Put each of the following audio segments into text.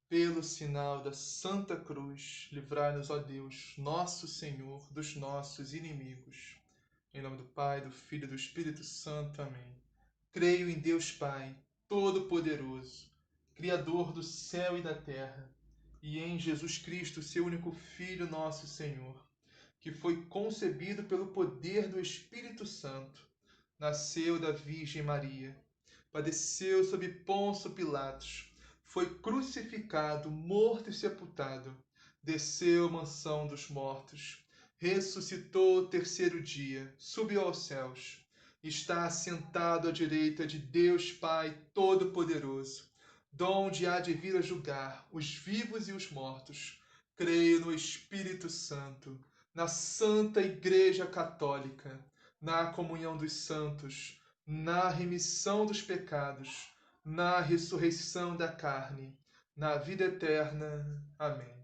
Pelo sinal da Santa Cruz, livrai-nos, ó Deus, nosso Senhor, dos nossos inimigos. Em nome do Pai, do Filho e do Espírito Santo. Amém. Creio em Deus Pai, Todo-Poderoso, Criador do céu e da terra, e em Jesus Cristo, seu único Filho, nosso Senhor, que foi concebido pelo poder do Espírito Santo, nasceu da Virgem Maria, padeceu sob Pôncio Pilatos, foi crucificado, morto e sepultado, desceu à mansão dos mortos, ressuscitou ao terceiro dia, subiu aos céus, está assentado à direita de Deus Pai Todo-Poderoso, donde há de vir a julgar os vivos e os mortos. Creio no Espírito Santo, na Santa Igreja Católica, na comunhão dos santos, na remissão dos pecados, na ressurreição da carne, na vida eterna. Amém.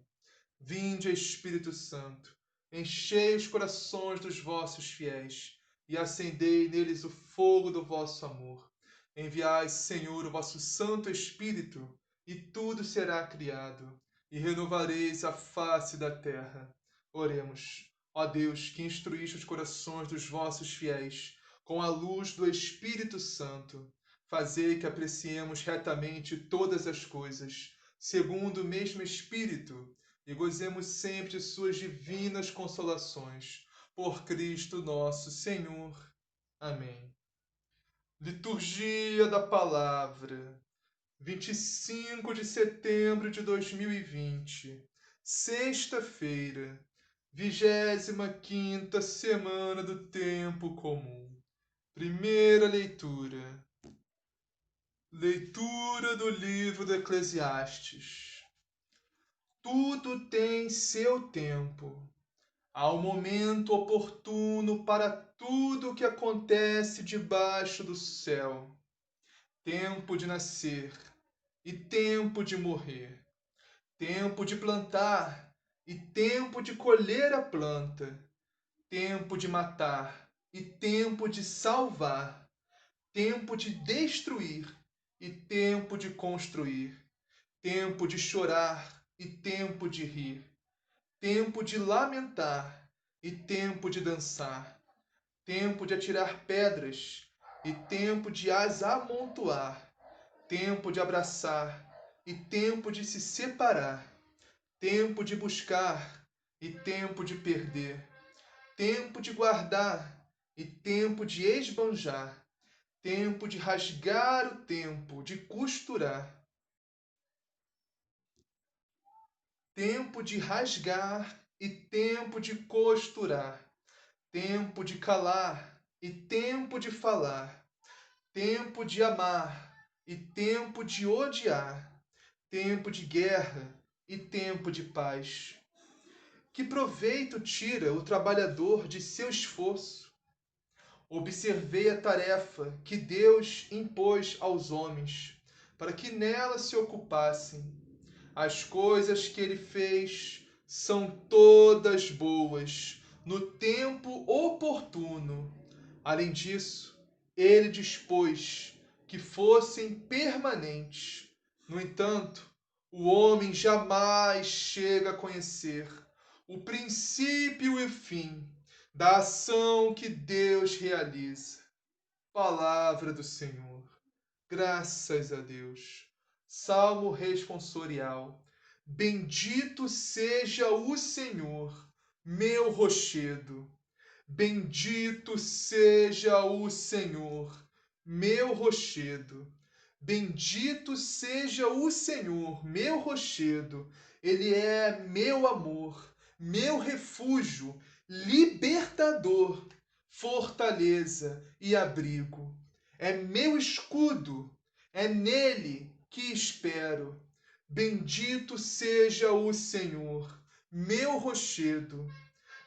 Vinde, Espírito Santo, enchei os corações dos vossos fiéis e acendei neles o fogo do vosso amor. Enviai, Senhor, o vosso Santo Espírito, e tudo será criado, e renovareis a face da terra. Oremos. Ó Deus, que instruíste os corações dos vossos fiéis com a luz do Espírito Santo, fazei que apreciemos retamente todas as coisas, segundo o mesmo Espírito, e gozemos sempre de suas divinas consolações. Por Cristo nosso Senhor. Amém. Liturgia da Palavra, 25 de setembro de 2020, sexta-feira, 25ª semana do Tempo Comum. Primeira leitura. Leitura do livro do Eclesiastes. Tudo tem seu tempo. Há um momento oportuno para tudo o que acontece debaixo do céu. Tempo de nascer e tempo de morrer. Tempo de plantar e tempo de colher a planta. Tempo de matar e tempo de salvar. Tempo de destruir e tempo de construir. Tempo de chorar e tempo de rir. Tempo de lamentar e tempo de dançar, tempo de atirar pedras e tempo de as amontoar, tempo de abraçar e tempo de se separar, tempo de buscar e tempo de perder, tempo de guardar e tempo de esbanjar, tempo de rasgar o tempo de costurar, tempo de rasgar e tempo de costurar, tempo de calar e tempo de falar, tempo de amar e tempo de odiar, tempo de guerra e tempo de paz. Que proveito tira o trabalhador de seu esforço? Observei a tarefa que Deus impôs aos homens, para que nela se ocupassem. As coisas que ele fez são todas boas, no tempo oportuno. Além disso, ele dispôs que fossem permanentes. No entanto, o homem jamais chega a conhecer o princípio e o fim da ação que Deus realiza. Palavra do Senhor. Graças a Deus. Salmo responsorial. Bendito seja o Senhor, meu rochedo. Bendito seja o Senhor, meu rochedo. Bendito seja o Senhor, meu rochedo. Ele é meu amor, meu refúgio, libertador, fortaleza e abrigo. É meu escudo, é nele que espero. Bendito seja o Senhor, meu rochedo.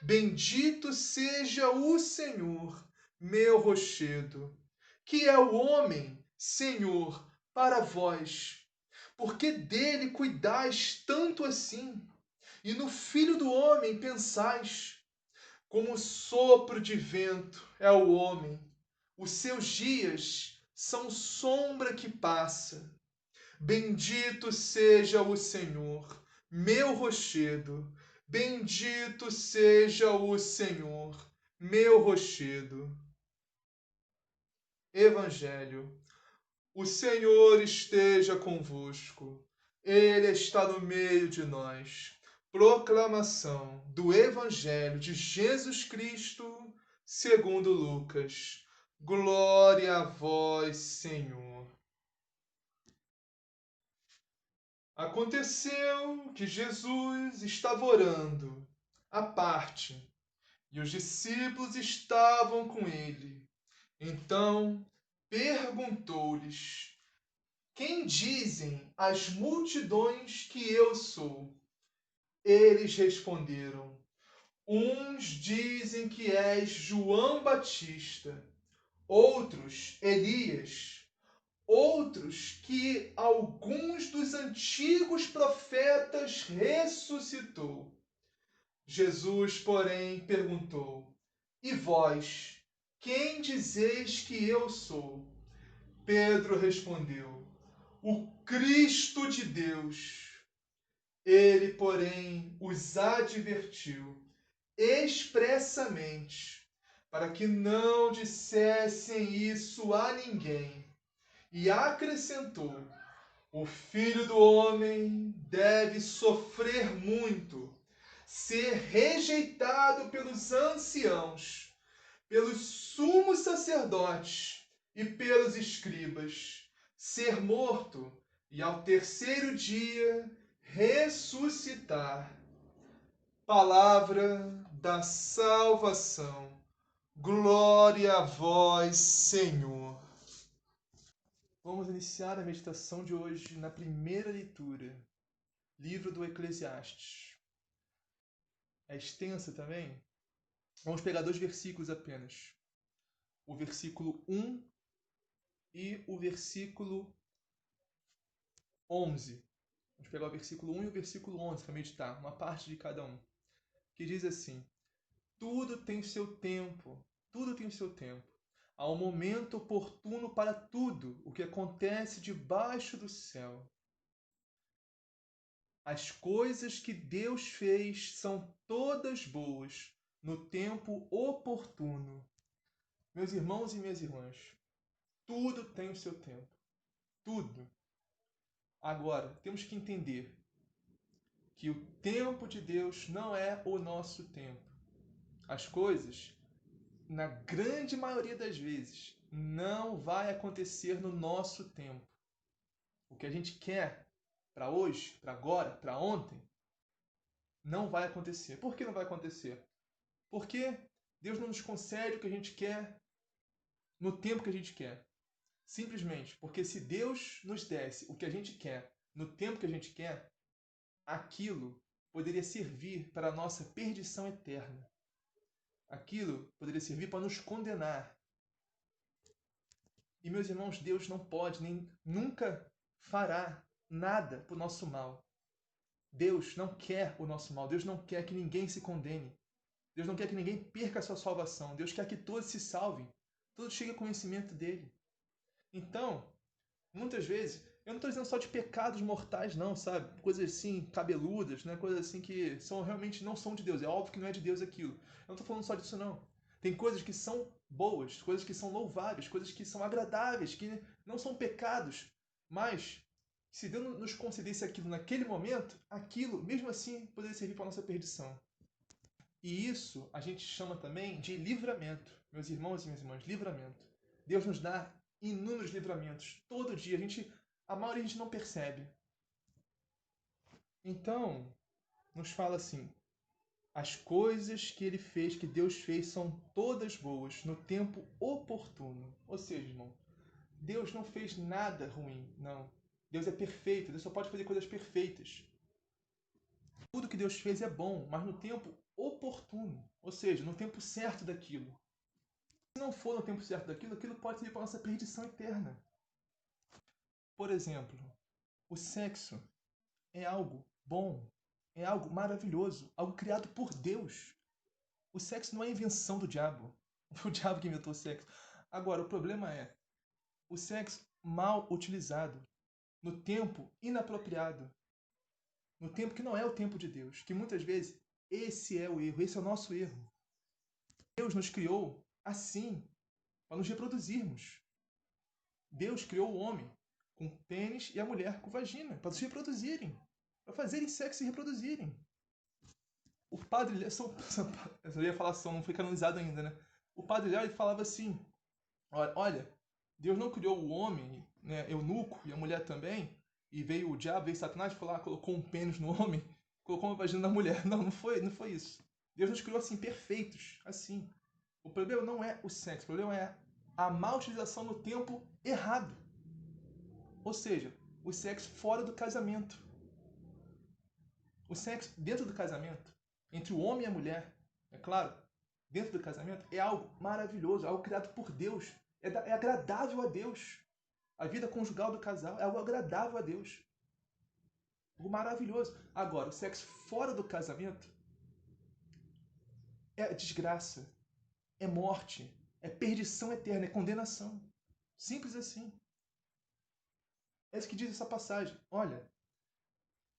Bendito seja o Senhor, meu rochedo. Que é o homem, Senhor, para vós, porque dele cuidais tanto assim, e no Filho do homem pensais. Como sopro de vento é o homem, os seus dias são sombra que passa. Bendito seja o Senhor, meu rochedo. Bendito seja o Senhor, meu rochedo. Evangelho. O Senhor esteja convosco. Ele está no meio de nós. Proclamação do Evangelho de Jesus Cristo, segundo Lucas. Glória a vós, Senhor. Aconteceu que Jesus estava orando à parte, e os discípulos estavam com ele. Então perguntou-lhes: Quem dizem as multidões que eu sou? Eles responderam: Uns dizem que és João Batista, outros Elias, outros que alguns dos antigos profetas ressuscitou. Jesus, porém, perguntou: E vós, quem dizeis que eu sou? Pedro respondeu: O Cristo de Deus. Ele, porém, os advertiu expressamente para que não dissessem isso a ninguém. E acrescentou: O Filho do Homem deve sofrer muito, ser rejeitado pelos anciãos, pelos sumos sacerdotes e pelos escribas, ser morto e ao terceiro dia ressuscitar. Palavra da salvação. Glória a vós, Senhor. Vamos iniciar a meditação de hoje na primeira leitura, livro do Eclesiastes. É extensa também? Vamos pegar 2 versículos apenas. O versículo 1 e o versículo 11. Vamos pegar o versículo 1 e o versículo 11 para meditar, uma parte de cada um. Que diz assim: Tudo tem o seu tempo, tudo tem o seu tempo. Há um momento oportuno para tudo o que acontece debaixo do céu. As coisas que Deus fez são todas boas, no tempo oportuno. Meus irmãos e minhas irmãs, tudo tem o seu tempo. Tudo. Agora, temos que entender que o tempo de Deus não é o nosso tempo. As coisas, na grande maioria das vezes, não vai acontecer no nosso tempo. O que a gente quer para hoje, para agora, para ontem, não vai acontecer. Por que não vai acontecer? Porque Deus não nos concede o que a gente quer no tempo que a gente quer. Simplesmente porque se Deus nos desse o que a gente quer no tempo que a gente quer, aquilo poderia servir para a nossa perdição eterna. Aquilo poderia servir para nos condenar. E, meus irmãos, Deus não pode, nem nunca fará nada para o nosso mal. Deus não quer o nosso mal. Deus não quer que ninguém se condene. Deus não quer que ninguém perca a sua salvação. Deus quer que todos se salvem. Todos cheguem ao conhecimento dele. Então, muitas vezes, eu não estou dizendo só de pecados mortais, não, sabe? Coisas assim, cabeludas, né? Coisas assim que realmente não são de Deus. É óbvio que não é de Deus aquilo. Eu não estou falando só disso, não. Tem coisas que são boas, coisas que são louváveis, coisas que são agradáveis, que não são pecados. Mas, se Deus nos concedesse aquilo naquele momento, aquilo, mesmo assim, poderia servir para a nossa perdição. E isso a gente chama também de livramento. Meus irmãos e minhas irmãs, livramento. Deus nos dá inúmeros livramentos. Todo dia. A maioria a gente não percebe. Então, nos fala assim: as coisas que ele fez, que Deus fez, são todas boas, no tempo oportuno. Ou seja, irmão, Deus não fez nada ruim, não. Deus é perfeito, Deus só pode fazer coisas perfeitas. Tudo que Deus fez é bom, mas no tempo oportuno, ou seja, no tempo certo daquilo. Se não for no tempo certo daquilo, aquilo pode ser para a nossa perdição eterna. Por exemplo, o sexo é algo bom, é algo maravilhoso, algo criado por Deus. O sexo não é invenção do diabo. Foi o diabo que inventou o sexo. Agora, o problema é o sexo mal utilizado. no tempo inapropriado, no tempo que não é o tempo de Deus, que muitas vezes esse é o erro, esse é o nosso erro. Deus nos criou assim, para nos reproduzirmos. Deus criou o homem com pênis e a mulher com vagina, para se reproduzirem, para fazerem sexo e reproduzirem. O padre Léo, eu ia falar não foi canonizado ainda, né? O padre Léo, ele falava assim, olha, Deus não criou o homem, né, eunuco, e a mulher também, e veio o diabo, veio Satanás, foi lá, colocou um pênis no homem, colocou uma vagina na mulher. Não foi isso. Deus nos criou assim, perfeitos, assim. O problema não é o sexo, o problema é a má utilização no tempo errado. Ou seja, o sexo fora do casamento. O sexo dentro do casamento, entre o homem e a mulher, é claro, dentro do casamento, é algo maravilhoso, algo criado por Deus. É agradável a Deus. A vida conjugal do casal é algo agradável a Deus. Algo maravilhoso. Agora, o sexo fora do casamento é desgraça, é morte, é perdição eterna, é condenação. Simples assim. É isso que diz essa passagem. Olha,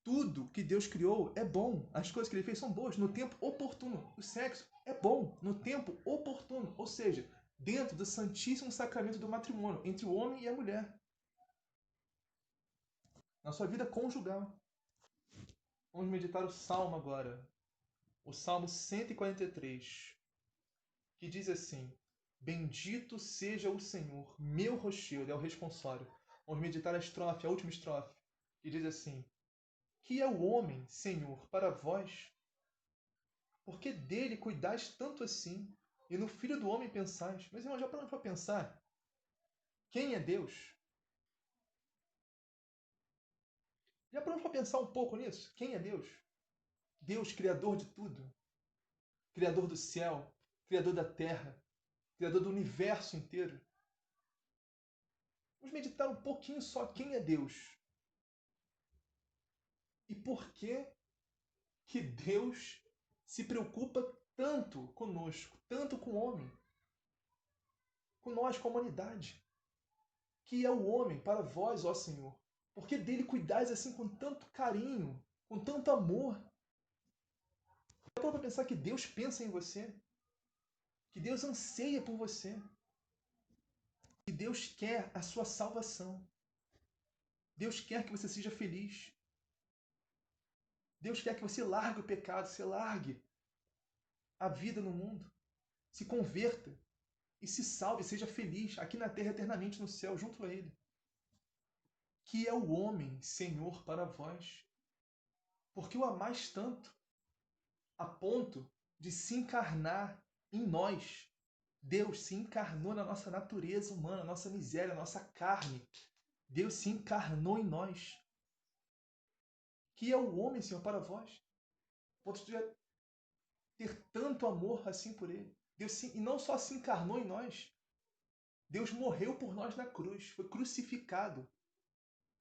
tudo que Deus criou é bom. As coisas que Ele fez são boas no tempo oportuno. O sexo é bom no tempo oportuno. Ou seja, dentro do santíssimo sacramento do matrimônio, entre o homem e a mulher. Na sua vida conjugal. Vamos meditar o Salmo agora. O Salmo 143, que diz assim: Bendito seja o Senhor, meu rochedo, é o responsório. Vamos meditar a estrofe, a última estrofe, que diz assim: Que é o homem, Senhor, para vós? Porque dele cuidais tanto assim, e no Filho do Homem pensais. Mas, irmão, já paramos para pensar? Quem é Deus? Já paramos para pensar um pouco nisso? Quem é Deus? Deus, Criador de tudo. Criador do céu, Criador da terra, Criador do universo inteiro. Vamos meditar um pouquinho só quem é Deus. E por que Deus se preocupa tanto conosco, tanto com o homem, com nós, com a humanidade. Que é o homem para vós, ó Senhor. Porque dele cuidais assim com tanto carinho, com tanto amor. Dá para pensar que Deus pensa em você, que Deus anseia por você, que Deus quer a sua salvação. Deus quer que você seja feliz. Deus quer que você largue o pecado, você largue a vida no mundo, se converta e se salve, seja feliz aqui na terra eternamente no céu, junto a Ele. Que é o homem, Senhor, para vós. Porque o amais tanto, a ponto de se encarnar em nós. Deus se encarnou na nossa natureza humana, nossa miséria, nossa carne. Deus se encarnou em nós. Que é o homem, Senhor, para vós. A ponto de ter tanto amor assim por Ele. Deus e não só se encarnou em nós, Deus morreu por nós na cruz, foi crucificado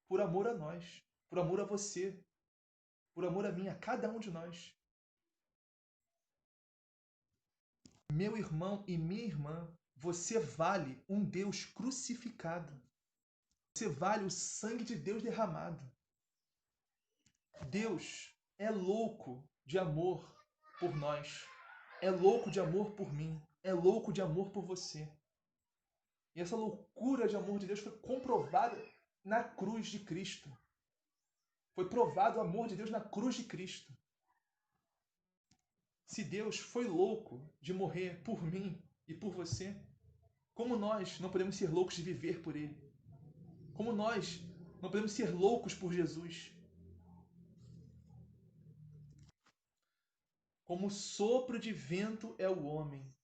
por amor a nós, por amor a você, por amor a mim, a cada um de nós. Meu irmão e minha irmã, você vale um Deus crucificado. Você vale o sangue de Deus derramado. Deus é louco de amor por nós. É louco de amor por mim. É louco de amor por você. E essa loucura de amor de Deus foi comprovada na cruz de Cristo. Foi provado o amor de Deus na cruz de Cristo. Se Deus foi louco de morrer por mim e por você, como nós não podemos ser loucos de viver por Ele? Como nós não podemos ser loucos por Jesus? Como sopro de vento é o homem.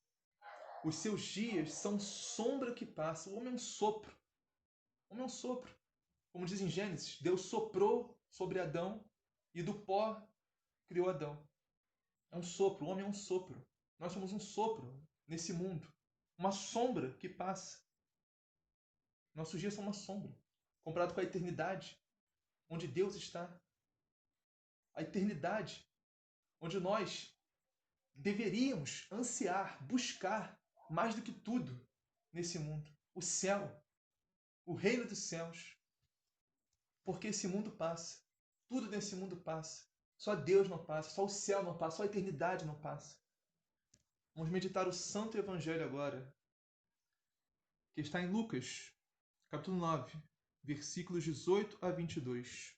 Os seus dias são sombra que passa. O homem é um sopro. O homem é um sopro. Como diz em Gênesis, Deus soprou sobre Adão e do pó criou Adão. É um sopro. O homem é um sopro. Nós somos um sopro nesse mundo. Uma sombra que passa. Nossos dias são uma sombra. Comparado com a eternidade, onde Deus está. A eternidade, onde nós deveríamos ansiar, buscar mais do que tudo nesse mundo. O céu, o reino dos céus. Porque esse mundo passa. Tudo nesse mundo passa. Só Deus não passa, só o céu não passa, só a eternidade não passa. Vamos meditar o Santo Evangelho agora, que está em Lucas, capítulo 9, versículos 18 a 22.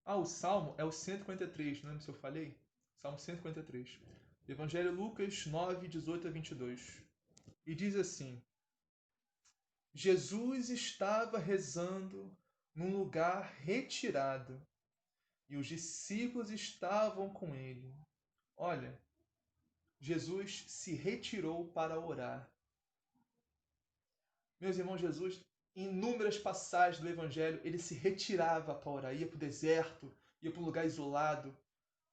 O Salmo é o 143, não lembro se eu falei? Salmo 143. Evangelho Lucas 9, 18 a 22. E diz assim: Jesus estava rezando num lugar retirado e os discípulos estavam com ele. Olha, Jesus se retirou para orar. Meus irmãos, Jesus, em inúmeras passagens do Evangelho, ele se retirava para orar, ia para o deserto, ia para um lugar isolado,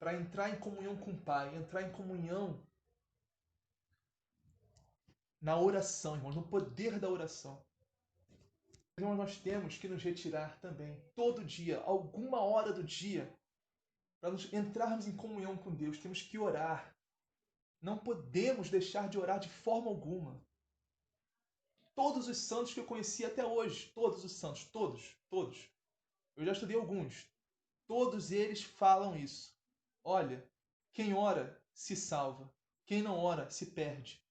para entrar em comunhão com o Pai, entrar em comunhão na oração, irmãos, no poder da oração. Irmãos, nós temos que nos retirar também, todo dia, alguma hora do dia, para nos entrarmos em comunhão com Deus. Temos que orar. Não podemos deixar de orar de forma alguma. Todos os santos que eu conheci até hoje, todos os santos, todos. Eu já estudei alguns. Todos eles falam isso. Olha, quem ora se salva. Quem não ora se perde.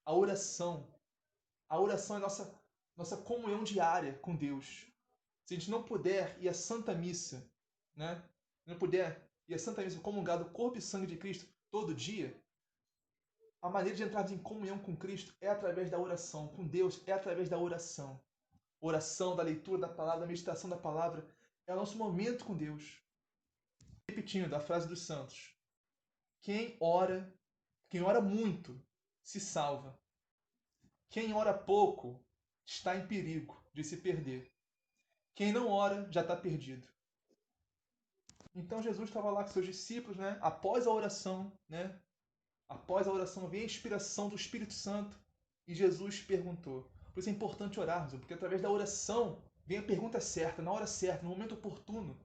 A oração é nossa comunhão diária com Deus. Se a gente não puder ir à Santa Missa, né? Não puder ir à Santa Missa comungar do corpo e sangue de Cristo todo dia, a maneira de entrarmos em comunhão com Cristo é através da oração. Com Deus é através da oração. Oração, da leitura da palavra, da meditação da palavra. É o nosso momento com Deus. Repetindo a frase dos santos. Quem ora muito, se salva. Quem ora pouco, está em perigo de se perder. Quem não ora, já está perdido. Então Jesus estava lá com seus discípulos, né? Após a oração, né? Após a oração vem a inspiração do Espírito Santo e Jesus perguntou. Por isso é importante orarmos, porque através da oração vem a pergunta certa, na hora certa, no momento oportuno.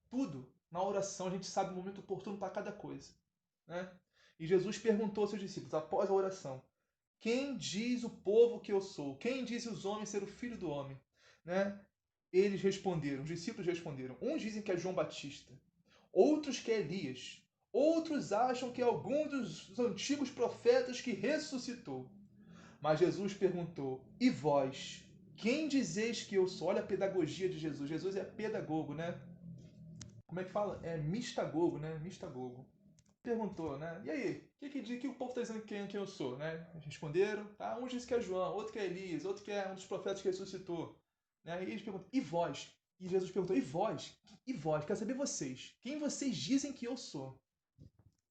Tudo na oração a gente sabe o momento oportuno para cada coisa, né? E Jesus perguntou aos seus discípulos, após a oração, quem diz o povo que eu sou? Quem diz os homens ser o filho do homem? Né? Eles responderam, os discípulos responderam, uns dizem que é João Batista, outros que é Elias, outros acham que é algum dos antigos profetas que ressuscitou. Mas Jesus perguntou, e vós? Quem dizeis que eu sou? Olha a pedagogia de Jesus. Jesus é pedagogo, né? Como é que fala? É mistagogo, né? Mistagogo. Perguntou, né? E aí, que o povo está dizendo quem eu sou, né? Responderam, tá? Um diz que é João, outro que é Elias, outro que é um dos profetas que ressuscitou. Né? E eles perguntam, e vós? E Jesus perguntou, e vós? E vós? Quero saber vocês. Quem vocês dizem que eu sou?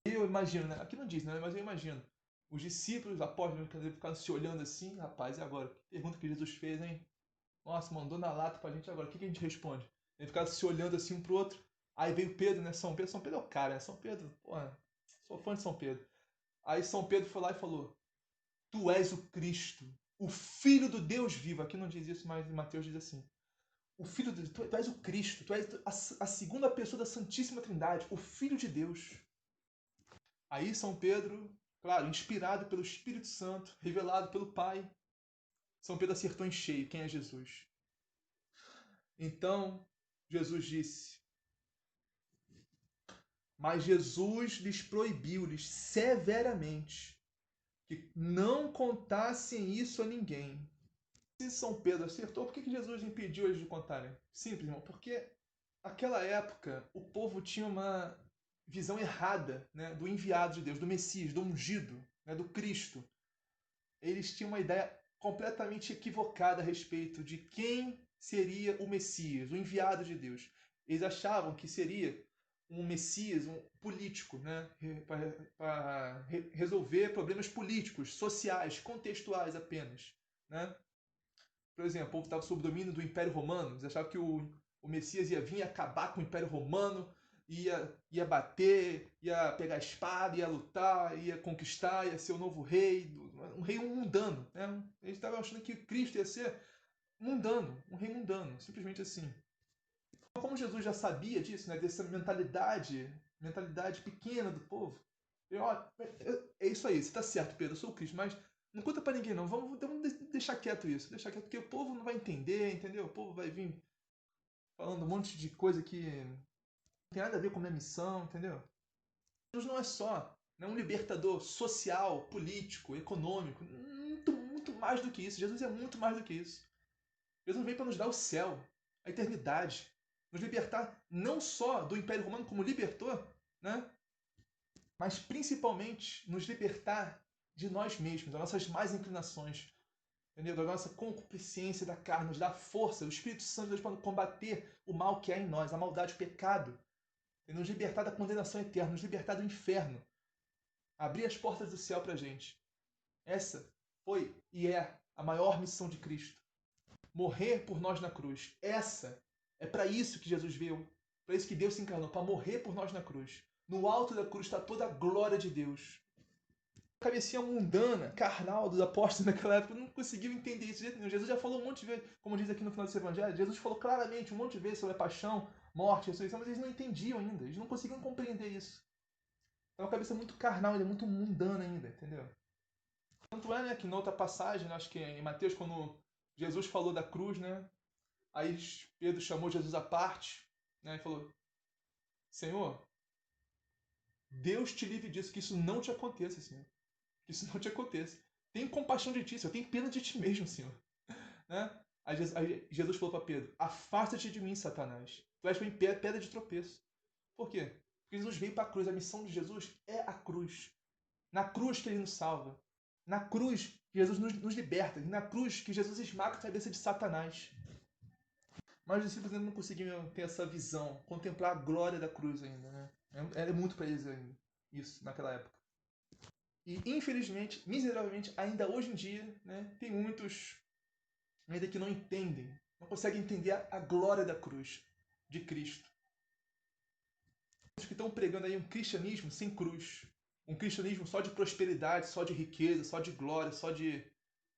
Eu imagino, né? Aqui não diz, né? Mas eu imagino. Os discípulos, apóstolos, ficaram se olhando assim, rapaz, e agora? Que pergunta que Jesus fez, hein? Nossa, mandou na lata pra gente agora. O que a gente responde? Eles ficaram se olhando assim um pro outro. Aí veio Pedro, né? São Pedro é o cara, né? São Pedro, porra, sou fã de São Pedro. Aí São Pedro foi lá e falou: Tu és o Cristo, o Filho do Deus vivo. Aqui não diz isso, mas em Mateus diz assim: O Filho de Deus, tu és o Cristo, tu és a segunda pessoa da Santíssima Trindade, o Filho de Deus. Aí São Pedro, claro, inspirado pelo Espírito Santo, revelado pelo Pai, São Pedro acertou em cheio quem é Jesus. Então, Jesus disse: Mas Jesus lhes proibiu-lhes severamente que não contassem isso a ninguém. Se São Pedro acertou, por que Jesus impediu eles de contarem? Simples, irmão, porque naquela época o povo tinha uma visão errada, né, do enviado de Deus, do Messias, do ungido, né, do Cristo. Eles tinham uma ideia completamente equivocada a respeito de quem seria o Messias, o enviado de Deus. Eles achavam que seria um Messias, um político, né, para resolver problemas políticos, sociais, contextuais apenas, né? Por exemplo, o povo estava sob o domínio do Império Romano, eles achavam que o Messias ia vir e acabar com o Império Romano, ia bater, ia pegar a espada, ia lutar, ia conquistar, ia ser o novo rei, um rei mundano. Né? Eles estavam achando que Cristo ia ser mundano, um rei mundano, simplesmente assim. Como Jesus já sabia disso, né, dessa mentalidade pequena do povo, é isso aí, você está certo, Pedro, eu sou o Cristo, mas não conta para ninguém não, vamos deixar quieto isso, deixar quieto, porque o povo não vai entender, entendeu? O povo vai vir falando um monte de coisa que não tem nada a ver com a minha missão, entendeu? Jesus não é só, né, um libertador social, político, econômico. Muito, muito mais do que isso. Jesus é muito mais do que isso. Jesus veio para nos dar o céu, a eternidade. Nos libertar não só do Império Romano como libertou, né? Mas principalmente nos libertar de nós mesmos, das nossas más inclinações, entendeu? Da nossa concupiscência da carne, nos dar força, o Espírito Santo de Deus para combater o mal que há em nós, a maldade, o pecado, e nos libertar da condenação eterna, nos libertar do inferno, abrir as portas do céu para a gente. Essa foi e é a maior missão de Cristo. Morrer por nós na cruz. Essa é para isso que Jesus veio, para isso que Deus se encarnou, para morrer por nós na cruz. No alto da cruz está toda a glória de Deus. A cabecinha mundana, carnal dos apóstolos naquela época não conseguiu entender isso. Jesus já falou um monte de vezes, como diz aqui no final desse evangelho, Jesus falou claramente um monte de vezes sobre a paixão, morte, ressurreição, mas eles não entendiam ainda, eles não conseguiam compreender isso. É uma cabeça muito carnal, ele é muito mundana ainda, entendeu? Tanto é, né, que na outra passagem, acho que em Mateus, quando Jesus falou da cruz, né, aí Pedro chamou Jesus à parte, né, e falou: Senhor, Deus te livre disso, que isso não te aconteça, Senhor. Que isso não te aconteça. Tem compaixão de ti, Senhor. Tem pena de ti mesmo, Senhor. Né? Aí Jesus falou para Pedro: afasta-te de mim, Satanás. Tu és para pedra de tropeço. Por quê? Porque Jesus veio para a cruz. A missão de Jesus é a cruz. Na cruz que ele nos salva. Na cruz que Jesus nos liberta. E na cruz que Jesus esmaga a cabeça de Satanás. Mas os discípulos ainda não conseguiam ter essa visão, contemplar a glória da cruz ainda. Né? Era muito para eles ainda, isso, naquela época. E, infelizmente, miseravelmente, ainda hoje em dia, né, tem muitos ainda que não entendem, não conseguem entender a glória da cruz de Cristo. Os que estão pregando aí um cristianismo sem cruz, um cristianismo só de prosperidade, só de riqueza, só de glória, só de...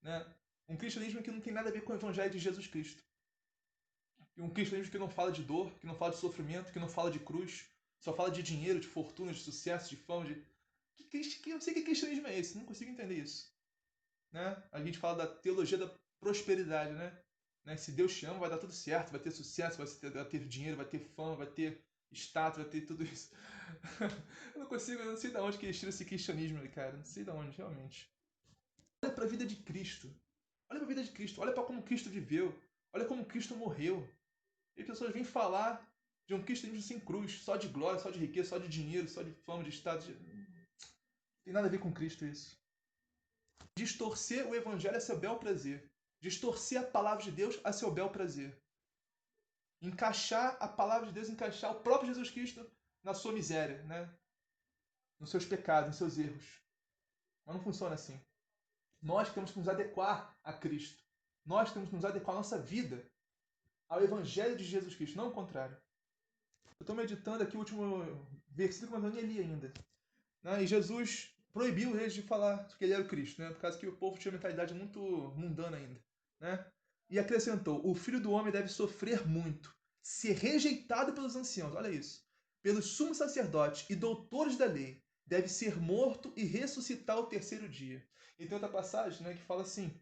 Né, um cristianismo que não tem nada a ver com o evangelho de Jesus Cristo. Um cristianismo que não fala de dor, que não fala de sofrimento, que não fala de cruz, só fala de dinheiro, de fortuna, de sucesso, de fama, de... Eu não sei que cristianismo é esse, não consigo entender isso. Né? A gente fala da teologia da prosperidade, né? Se Deus te ama, vai dar tudo certo, vai ter sucesso, vai ter dinheiro, vai ter fama, vai ter status, vai ter tudo isso. Eu não sei de onde que eles tiram esse cristianismo ali, cara. Não sei de onde, realmente. Olha para a vida de Cristo. Olha para a vida de Cristo. Olha para como Cristo viveu. Olha como Cristo morreu. E as pessoas vêm falar de um cristianismo sem cruz, só de glória, só de riqueza, só de dinheiro, só de fama, de status. Não tem nada a ver com Cristo isso. Distorcer o evangelho a seu bel prazer. Distorcer a palavra de Deus a seu bel prazer. Encaixar a palavra de Deus, encaixar o próprio Jesus Cristo na sua miséria, né? Nos seus pecados, nos seus erros. Mas não funciona assim. Nós temos que nos adequar a Cristo. Nós temos que nos adequar a nossa vida ao evangelho de Jesus Cristo, não o contrário. Eu estou meditando aqui o último versículo, mas eu nem li ainda. Né? E Jesus proibiu eles de falar que ele era o Cristo, né? Por causa que o povo tinha uma mentalidade muito mundana ainda. Né? E acrescentou: o Filho do Homem deve sofrer muito, ser rejeitado pelos anciãos, olha isso, pelos sumos sacerdotes e doutores da lei, deve ser morto e ressuscitar ao terceiro dia. E tem outra passagem, né, que fala assim: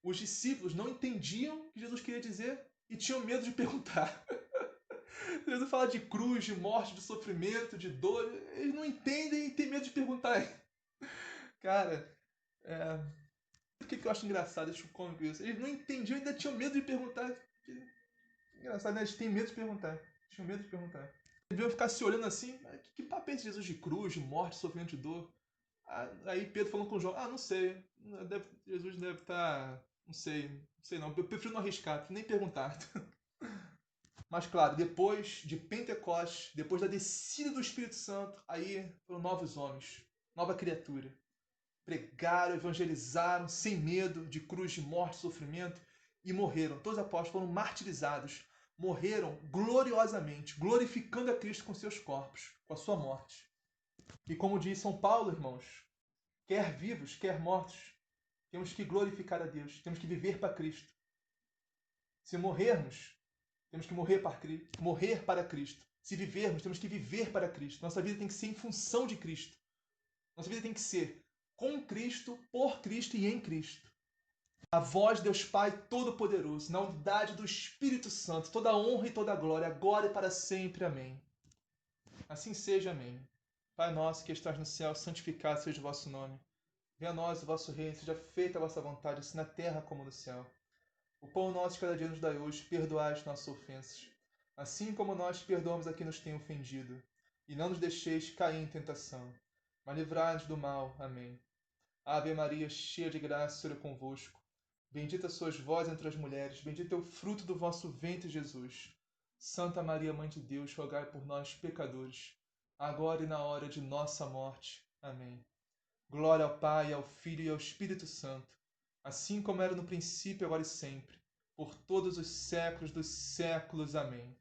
os discípulos não entendiam o que Jesus queria dizer e tinham medo de perguntar. Jesus fala de cruz, de morte, de sofrimento, de dor. Eles não entendem e têm medo de perguntar. Cara, por que eu acho engraçado, acho cômico isso? Eles não entendiam e ainda tinham medo de perguntar. Engraçado, né? Eles têm medo de perguntar. Tinham medo de perguntar. Eles deviam ficar se olhando assim. Que papo é esse Jesus de cruz, de morte, de sofrimento, de dor? Aí Pedro falando com João: não sei. Jesus deve estar... Não sei não. Eu prefiro não arriscar, prefiro nem perguntar. Mas claro, depois de Pentecostes, depois da descida do Espírito Santo, aí foram novos homens, nova criatura. Pregaram, evangelizaram, sem medo de cruz, de morte, sofrimento, e morreram. Todos os apóstolos foram martirizados, morreram gloriosamente, glorificando a Cristo com seus corpos, com a sua morte. E como diz São Paulo, irmãos, quer vivos, quer mortos, temos que glorificar a Deus, temos que viver para Cristo. Se morrermos, temos que morrer para Cristo. Se vivermos, temos que viver para Cristo. Nossa vida tem que ser em função de Cristo. Nossa vida tem que ser com Cristo, por Cristo e em Cristo. A vós, Deus Pai Todo-Poderoso, na unidade do Espírito Santo, toda honra e toda glória, agora e para sempre. Amém. Assim seja, amém. Pai nosso que estás no céu, santificado seja o vosso nome. Venha a nós o vosso reino, seja feita a vossa vontade, assim na terra como no céu. O pão nosso de cada dia nos dai hoje, perdoai as nossas ofensas, assim como nós perdoamos a quem nos tem ofendido. E não nos deixeis cair em tentação, mas livrai-nos do mal. Amém. Ave Maria, cheia de graça, o Senhor é convosco. Bendita sois vós entre as mulheres, bendito é o fruto do vosso ventre, Jesus. Santa Maria, Mãe de Deus, rogai por nós, pecadores, agora e na hora de nossa morte. Amém. Glória ao Pai, ao Filho e ao Espírito Santo, assim como era no princípio, agora e sempre, por todos os séculos dos séculos. Amém.